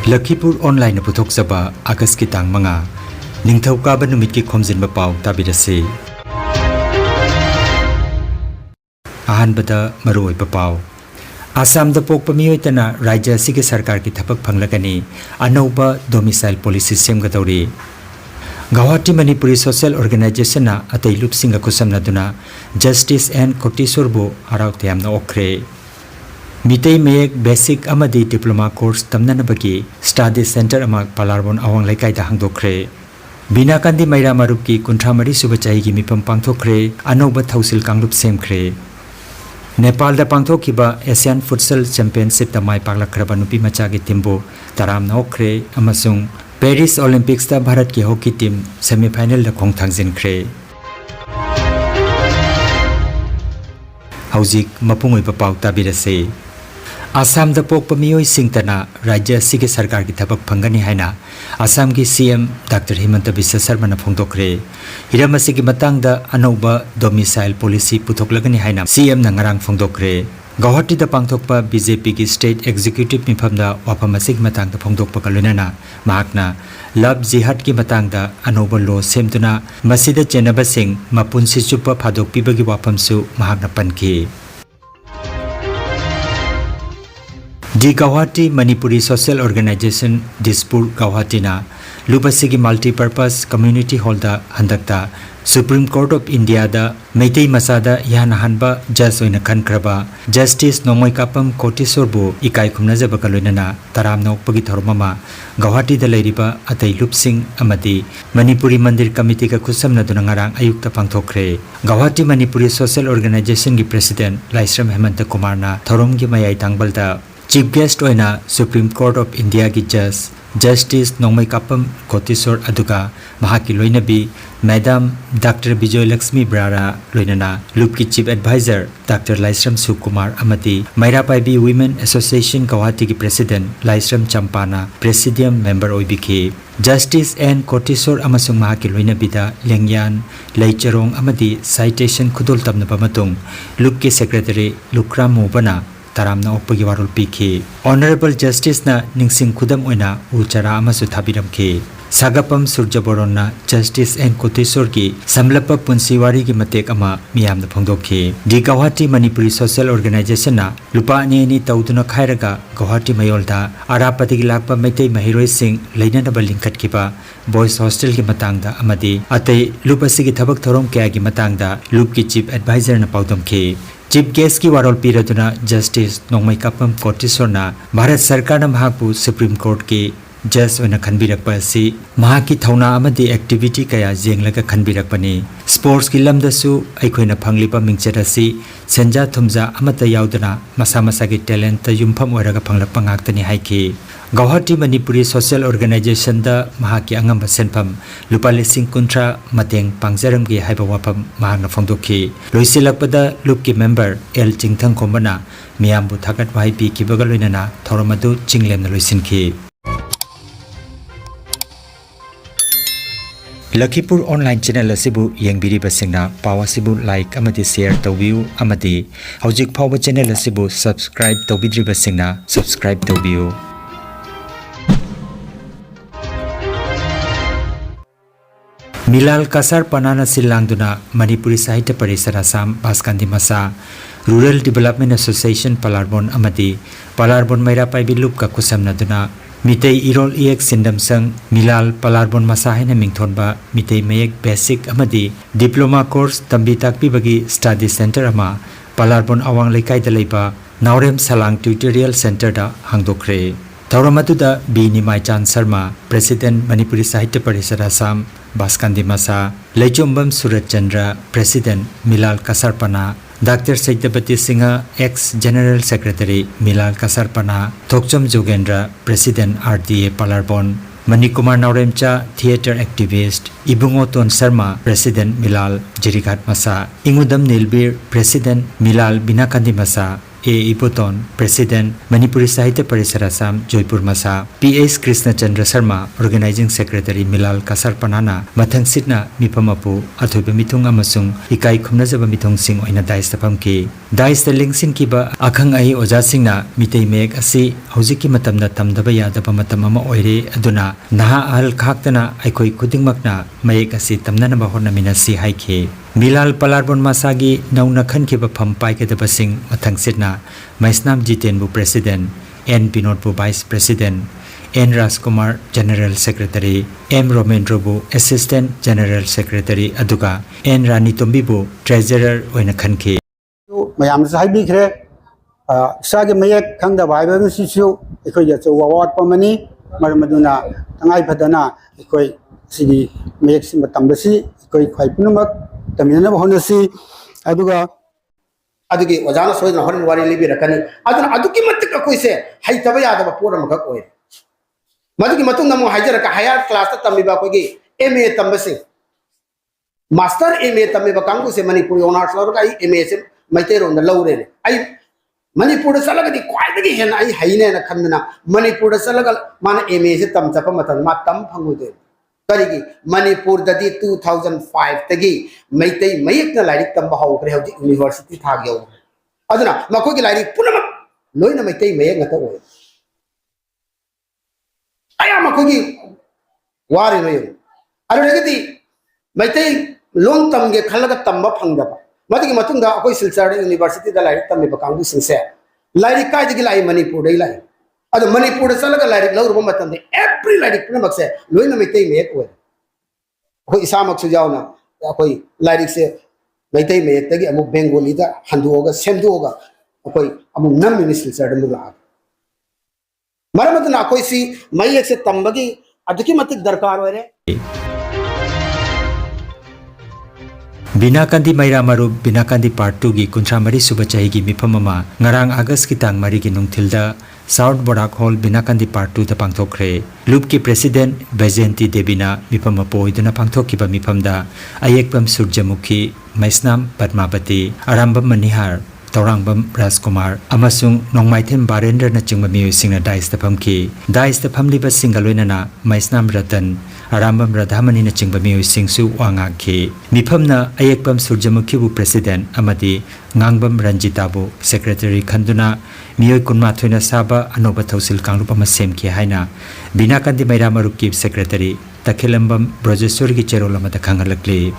Lakhipuronline puthokjaba August ki tang manga ningthaukaaba numit ki Khomjinba Pao tabirase ahanbada maruoiba Pao Assam da pokpa miyoitana rajya asigi sarkar ki thabak phanglagani anauba domicile policy semgadori Guwahati Manipuri Social Organization na atai lupsinga kusamnaduna Justice and Kuki-Zo bu arautayamna okre Mitei Mayek Basic Amadi Diploma Course Tamnanabagi Study Center Amak Palarbon Awang Laikai da hangdokre Bina Kandi Maira Marupki Kuntramari Subachai gi mipam pangthokre Anoba Thausil Kanglup semkre Nepal da pangthokiba Asian Futsal Championship da mai paklakraba nupi macha gi timbu taram na okre amasung Paris Olympics da Bharat ki hockey team semi final da khongthangjinkre Haujik mapungoiba Pao tabirase Assam da pokpa miyoi singtana rajya asigi sarkar ki thabak phangani haina Assam ki CM Dr. Himanta Biswa Sarma na phongdokre hiram asigi matang da anauba domicile policy puthoklagani haina CM na ngarang phongdokre Guwahati da pangthokpa BJP ki state executive mifam da wapam asigi matang da phongdokpa kalunana mahakna love jihad ki matang da anauba law semtuna masida chenaba sing mapunsi chupa phadok pibagi wapam su mahakna panki The Guwahati Manipuri Social Organization Dispur Guwahati na Lubasigi Multi-Purpose Community Hall da handakta Supreme Court of India da Meitei Masada Yahanahanba Judge oina khankraba Justice Nomoi Kapam Kuki-Zo bu ikai khumnajaba kalunana taram nokpagi thormama Guwahati da leiriba atai lupsing amadi Manipuri Mandir Committee ka khusamna duna ngarang ayukta pangthokre Guwahati Manipuri Social Organization gi President Laisram Hemanta Kumar na thorom gi mayai tangbalda Chief Guest oina Supreme Court of India ki Judge Justice Nomoi Kapam Kuki-Zo aduga mahaki loinabi Madam Dr. Bijoy Lakshmi Brara loinana Loop ki Chief Advisor Dr. Laisram Sukumar amati Maira Paibi Women Association Guwahati ki President Laisram Champana Presidium Member oibiki Justice and Kuki-Zo amasung mahaki loinabida Lengyan Leicherong amati Citation khudul tamnaba matung Loop ki Secretary Lukram Mubana taramna okpagi warul piki Honorable Justice na ningsing khudam oina uchara amasu thabiramki Sagapam Surjaboron na Justice and Kuki-Zo ki samlapa punsiwari ki matek ama miyamna phongdokhi The Guwahati Manipuri Social Organization na lupa ani tauduna khairaga Guwahati mayolda arapati gi lakpa meitei mahiroi sing leinanaba lingkhatkiba Boys Hostel ki matangda amadi atei lupasi ki thabak thorom kya ki matangda loop ki Chief Advisor na paudamki Chief Guest ki warol piraduna Justice Nomoi Kapam Kuki-Zo na Bharat Sarkar na mahakpu Supreme Court ki Judge oina khanbirakpa asi mahaki thauna amadi activity kaya jenglaga khanbirakpani Sports ki lamdasu aikhoina phanglipa mingchet asi senja thumja amata yaudana masa masa ki talent ta yumpham oiraga phanglakpa ngaktani haiki Guwahati Manipuri Social Organization da mahaki angamba senpham lupa lising kuntra mateng pangjaramgi haiba wapam mahakna phongdokhi loisilakpada loop ki member L Chingthang khombana miyambu thagat wahai pi kibaga loinana thoramadu chinglemna loisinki Lakhipuronline channel asibu yengbiriba singna Pao asibu like amati share tawbiu amati hojik phawba channel asibu subscribe tawbidriba singna subscribe tawbiu Milal Kasar Panana Silangduna Manipuri Sahitya Parishad Assam Baskandi Masa Rural Development Association Palarbon amati Palarbon Maira Paibi Loop ka kusamnaduna Mitei Irol EX Sindam Sang Milal Palarbon Masa haina mingthonba Mitei Mayek Basic amadi Diploma Course Tambi Takpi bagi Study Center ama Palarbon Awang Laikai da leiba Naurem Salang Tutorial Center da hangdokre Tauramatuda B Nimai Chan Sharma President Manipuri Sahitya Parishad Assam Baskandi Masa Leichombam Surat Chandra President Milal Kasarpana Dr. Saitapati Singha ex General Secretary Milal Kasarpana Thokcham Jogendra President RDA Palarbon Manikumar Nauremcha Theatre Activist Ibungoton Sharma President Milal Jirighat Masa Ingudam Nilbir President Milal Binakandi Masa A. Ipoton, President, Manipuri Sahitya Parishad Assam, Joypur Masa, P.S. Krishna Chandra Sharma, Organizing Secretary Milal Kasar Panana, Mathang Sitna, Mipamapu, Athuba Mitung Amasung, Ikai Khomnazaba Mitung Sing Oina Dais Tapamki, Dais the Lingsin Kiba, Akhang Ai Oja Singna, Mitei Meg Asi, Hosiki Matamna Tamdabaya, the Pamatamama Oire, Aduna, Naha Al Kaktana, Aikoi Kuding Makna, Mayek Asi Tamnana Bahona Minasi Haike. Milal Palarbon Masagi, Nauna Khankiba Pampai Kedabasing, Mathang Sitna, Maisnam Jitenbu President, N. Binodbu Vice President, N. Raskumar General Secretary, M. Romendrobu Assistant General Secretary Aduga, N. Rani Tombibu Treasurer Oina Khanki. Mayam Sahibi Kre, Sagi Mayak Kanga Bible Sisu, Equia to Award Pomani, Maramaduna, Tangai Padana, Equi Sidi Mayak Simatambasi, Equi Quaipunumak, Tamina Honasi, Aduga. Aduki was also in a hundred worry Libya. Aduki Matika Quise, Haitabaya of a poor Makakoi. Madiki Matuna Hajara, higher class at Tamibakogi, M.A. Tambasi. Master M.A. Tamibakangu, Manipuri on Arts, M.A. Mater on the low end. I Manipur Salagadi quite again, I Haina and Kandana, Manipur Salagal, Man M.A. Tamtapamatan, Matam Pangude. Karigi Manipur dadi 2005 tagi Maitei Mayak na Larik Tambaho University Tagyo. Adana Makogi Larik Punama Loina Maitei Mayak Natawa. I am Makogi Wari no. Aragati Maitei Long Tamge Kalaga Tamba Pangaba. Matiki Matunda Ako Silsar University the Larik Tamibakangu Sincere. Larik Kadigilai Manipur Daylight. Ada Manipur Salaga Larik Law Matan, every Larik Primaxe, Luina Mate make way. Who is Samak Sujauna, Akoi, Larik say, Mate make Tagi among Bengolida, Handuoga, Sendoga, Akoi, among non ministers at the Mula. Maramatan Akoisi, Mayak Tambagi, Adakimatic Darkar. Binakandi Maira Maru, Binakandi Part 2 gi Kuntramari Subachahi Mipamama, Ngarang Agas Kitang Marigi Nungtilda, South Barak Hall Binakandi Part 2 the Pangtokre, Loop ki President Bajenti Debina, Mipamapo, Iduna Pangtokiba Mipamda, Ayekbam Surjamukhi, Maisnam Padmabati, Arambam Manihar, Taurangbam Raskumar, Amasung Nongmaitem Barender na Chingma Music na Dice the Pumki, Dice the Pumliba Singalwena, Maisnam Ratan, Arambam Radhamani na Chingba Music Su Wangaki, Mipamna Ayekbam Surjamukibu President Amadi, Ngangbam Ranjitabu, Secretary Kanduna, Miyoi Kunma Thuina Saba, Anoba Tausil Kanglupa Masem Ki Haina, Binakandi Maira Marukib Secretary, Takilambam Brojesuri Cherolamata Kangalakli.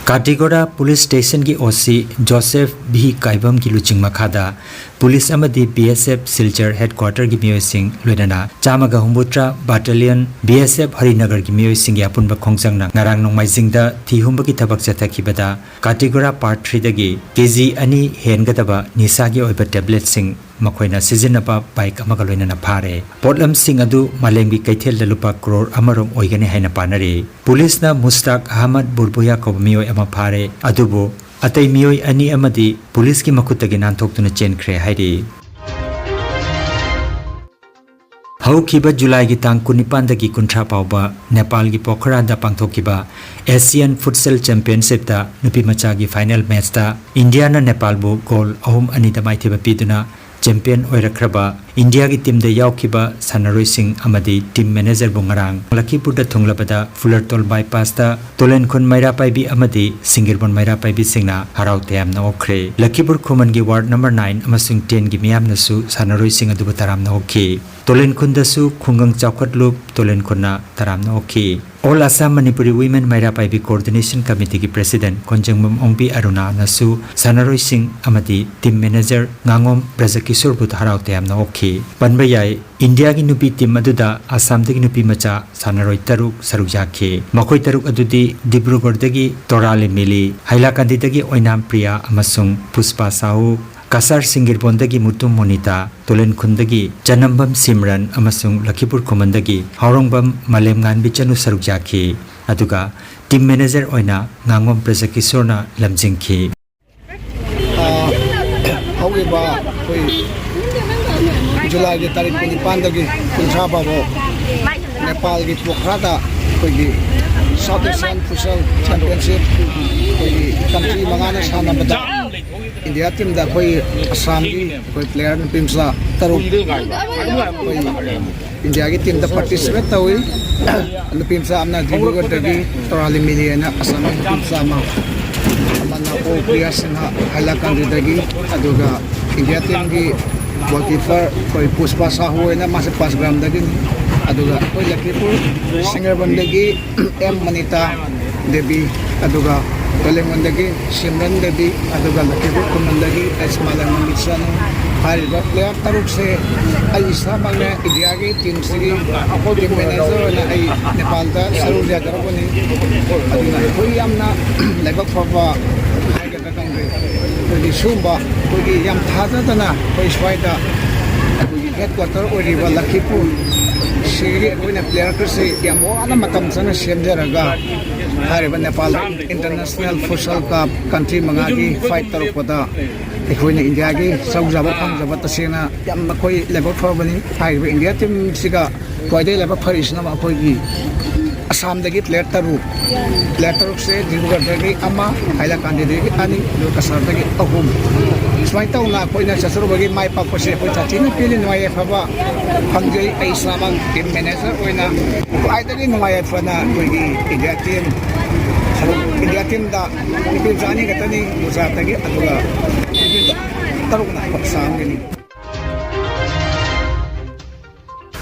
Katigora Police Station ki OC Joseph B. Kaibam ki luching makada Police amadi BSF Silchar Headquarter ki miyoy sing loinana Chamaga Humbutra Battalion BSF Harinagar ki miyoy sing yapun ba khongjang na ngarang nongmai jingda thihumba ki thabak chathakibada Katigora Part 3 dagi KG ani hengadaba nisagi oiba tablet sing Makoina Sizinaba bike amagaloina Pare. Potlam Sing Adu Malembi Kaitel Lupa Crore Amarong Oigani Haina Panari. Police na Mustaq Ahmad Burbuya Kobmio Amapare Adubo Atay Mioi Ani Amadi Police ki Makutagi Nantok to Chen Kre Haidi. Haukiba July ki tang kunipanda ki kuntra pauba Nepal ki Pokhara da pangthokiba Asian Futsal Championship da nupi machagi final match da India na Nepal bu goal ahum ani da maithiba piduna Champion Oirakraba India ki team da yaukiba Sanaroi Singh amadi team manager bungarang Lakhipur da thunglabada Fullertol bypass da Tolenkon Maira Paibi amadi Singirbon Maira Paibi Singna harau team na okre Lakhipur Khuman gi ward number 9 amasung 10 gi miyam nasu Sanaroi Singh adu taram na okhe Tolenkon da su khungang chawkhatlup Tolenkon na taram na okhe All Assam Manipuri Women Maira Paibi Coordination Committee ki President Khomjinba Ongbi Aruna nasu Sanaroi Singh amadi team manager Ngangom Brajakishore but harau team na okhe Panbayai India ki nupi team aduda Assam dagi nupi macha Sanaroi taruk saruk yakhe Makoi taruk adudi Dibrugarh dagi Torale Mili Hailakandi dagi Oinam Priya amasung Puspa Sahu Kasar Singirbon dagi Mutum Monita Tolenkon dagi Janambam Simran amasung Lakhipur Khuman dagi Haurongbam Malem Nganbi Chanu saruk yakhe aduga team manager oina Ngangom Brajakishore na lamjingkhi July ki tarik punipan dagi kuntra babo Nepal ki Pokhara kogi South Asian Futsal Championship kogi country mangana sana bada India team da koi Assam ki koi player ni team sa taru koi India ki team da participate tawi and team sa amna dibuga tagi torali miliana Assam ki team sa ma amana ko players na halakan dagi aduga India team ki goalkeeper koi Puspa Sahu na mas 5 gram dagi aduga koi Lakhipur singer bandagi M Manita Devi aduga Kalimandagi Simran Devi aduga Lakhipur kumandagi Esmalan Mamisan hariba player taruk se ay isa magna India ki team sigi team manager na ay Nepal da saru dia ko ni aduga koi amna lebak papa ay ga kang koi sumba koi yam thada dana koi swaida koi headquarter oriba Lakhipur sigi koi na player ko se yam ana matam sana semjaraga hariba Nepal International Futsal Cup country mangagi fight taruk pada ikoi na India ki saujaba phangjaba tasena yam koi level 4 bani hariba India team siga koi dai level 4 isna ma koi gi Assam dagi player taruk se dibuga dagi ama haila candidate ani do kasar dagi ahum swai tau na koi na sasuru bagi mai pa ko se koi chatin pilin wai phaba phangjai ai samang team manager oina ai dagi ngai fa na koi gi India team da ni jani gatani musa dagi aduga taruk na Assam gani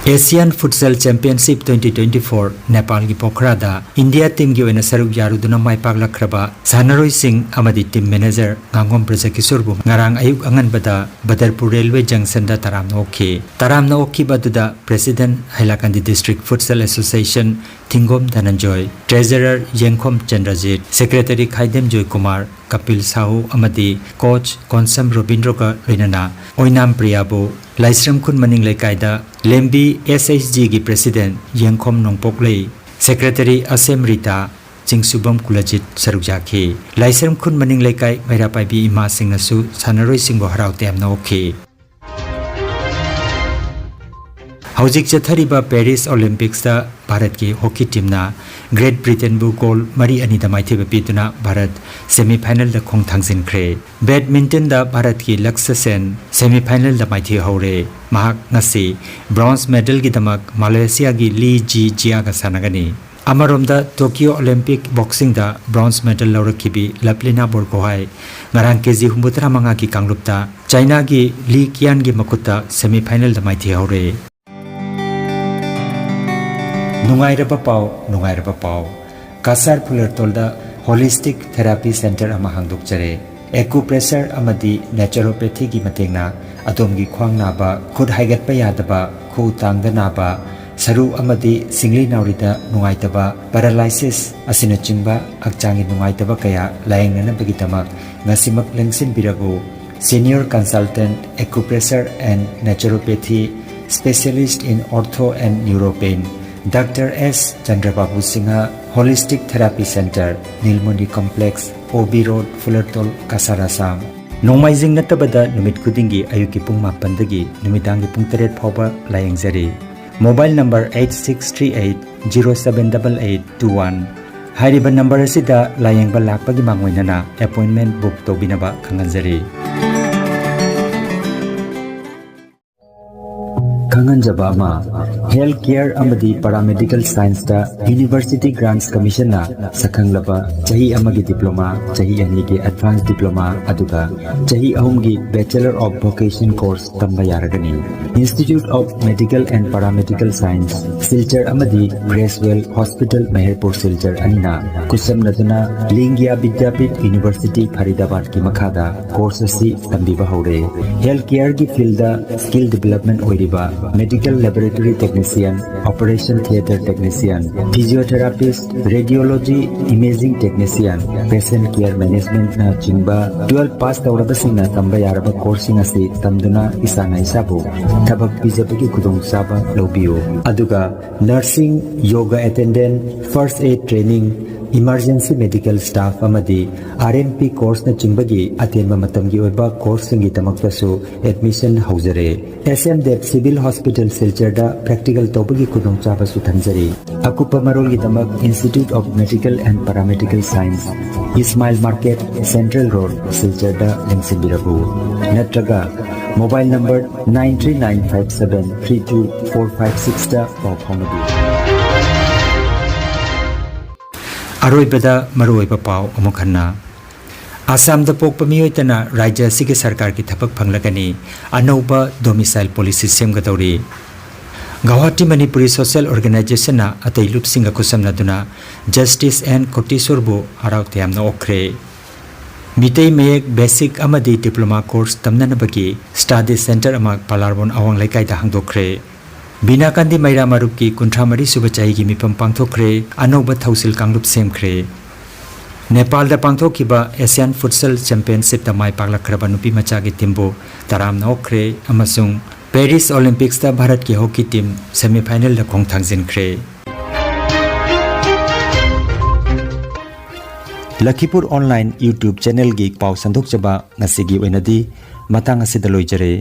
Asian Futsal Championship 2024 Nepal gi Pokhara da India team gi oina saruk yaruduna mai paklakraba Sanaroi Singh amadi team manager Ngangom Prajakishor bu ngarang ayuk angan bada Badarpur Railway Junction da taramna okhi baduda President Hailakandi District Futsal Association Thingom Dhananjoy Treasurer Yengkhom Chandrajit Secretary Khaidem Joy Kumar Kapil Sahu amadi Coach Konsam Robindro ka loinana Oinam Priyabu Laisram Khun Maning Lekaida Lembi SHG gi President Yengkhom Nongpok Lei Secretary Asem Rita Chingsubam Kulajit Sarukjaki Laisram Khun Maning Lekai Mairapai bi Ima Singnasu Sanaroi Singbo Harau Temna okhi Hojik chathariba Paris Olympics da Bharat ki hockey team na Great Britain bu goal mari ani da maithiba pituna Bharat semi final da khong thangsin khre Badminton da Bharat ki Laksa Sen semi final da maithi hore mahak ngasi bronze medal gi damak Malaysia gi Lee Ji Jia ga sanagani Amarom da Tokyo Olympic boxing da bronze medal laurakhibi Laplina Borgohai ngarang keji humbutra manga ki kanglupta China gi Lee Qian gi makuta semi final da maithi hore Nungairaba Pao Kasar Pulertolda Holistic Therapy Center ama hangdokjare acupressure amadi naturopathy gi matengna atomgi khwang naba khud haigatpa yadaba khu tangda naba saru amadi singli naurida nungaitaba paralysis asina chingba akchangi nungaitaba kaya layengnana bagitamak ngasimak lengsin birago senior consultant acupressure and naturopathy specialist in ortho and neuropain Dr. S. Chandrababu Singha Holistic Therapy Center Nilmoni Complex OB Road Fullertol Kasarasam Nomaizing natabada numit kudingi ayuki pung mapandagi numidangi pung teret phoba layengzari Mobile number 8638078821 Hariba number asida layengba lakpagi mangwainana appointment book tobinaba khanganjari Khanganja ama Healthcare amadi Paramedical Science da University Grants Commission na sakhanglaba chahi amagi diploma chahi anigi advanced diploma aduga chahi ahumgi Bachelor of Vocation course tamba yaragani Institute of Medical and Paramedical Science Silchar amadi Gracewell Hospital Meherpur Silchar anina kusam naduna Lingya Vidyapit University Faridabad ki makhada course asi tambiba hore Healthcare gi field da skill development oiriba Medical Laboratory Technician, Operation Theatre Technician, Physiotherapist, Radiology Imaging Technician, Patient Care Management na chingba 12 pass tawrabasing na tamba yaraba coursing asi tamduna isana isabu tabak bijabagi kudong saba lobiyo aduga nursing yoga attendant first aid training emergency medical staff amadi RNP course na chingbagi atenba matamgi oiba course singi tamaktasu admission haujare SMDEP civil hospital silchar practical tobagi kudong chaba su thanjari akupa marol gi tamak Institute of Medical and Paramedical Science Ismail Market Central Road silchar da lengsinbirabu natraga mobile number 939573245 da pau phonadu अरोइबदा मरोइबा पाव अमुखन्ना आसाम द पोकपा मियोइतना राज्य सिगे सरकार की थपक फंगलगनी अनौबा डोमिसाइल पॉलिसी सेमगदौरी गुवाहाटी मणिपुरी सोशल ऑर्गेनाइजेशन ना अतै लुपसिंग खुसमनदुना जस्टिस एंड कोटिसोरबो हराउते यामना ओखरे मितै मेयक बेसिक अमदी डिप्लोमा कोर्स तमननबगी स्टडी सेंटर अमा पलारबोन अवांग लेकाइदा हांगदोखरे बिना कांदी मैरा मारुप की कुंथ्रामरी सुबह चाही की मिपम पांगथोखरे अनौब थौसिल कांगलुप सेमखरे नेपाल दा पांगथोखिबा एशियन फुटसल चैंपियनशिप दा माय पागलखरबा नुपी मचा की टीमबो तराम नौखरे अमसुंग पेरिस ओलंपिक्स दा भारत की हॉकी टीम सेमीफाइनल दा खोंगथांजिनखरे लखीपुर ऑनलाइन यूट्यूब चैनल की पाव संदोक चबा ngasi gi oinadi matang asida loijare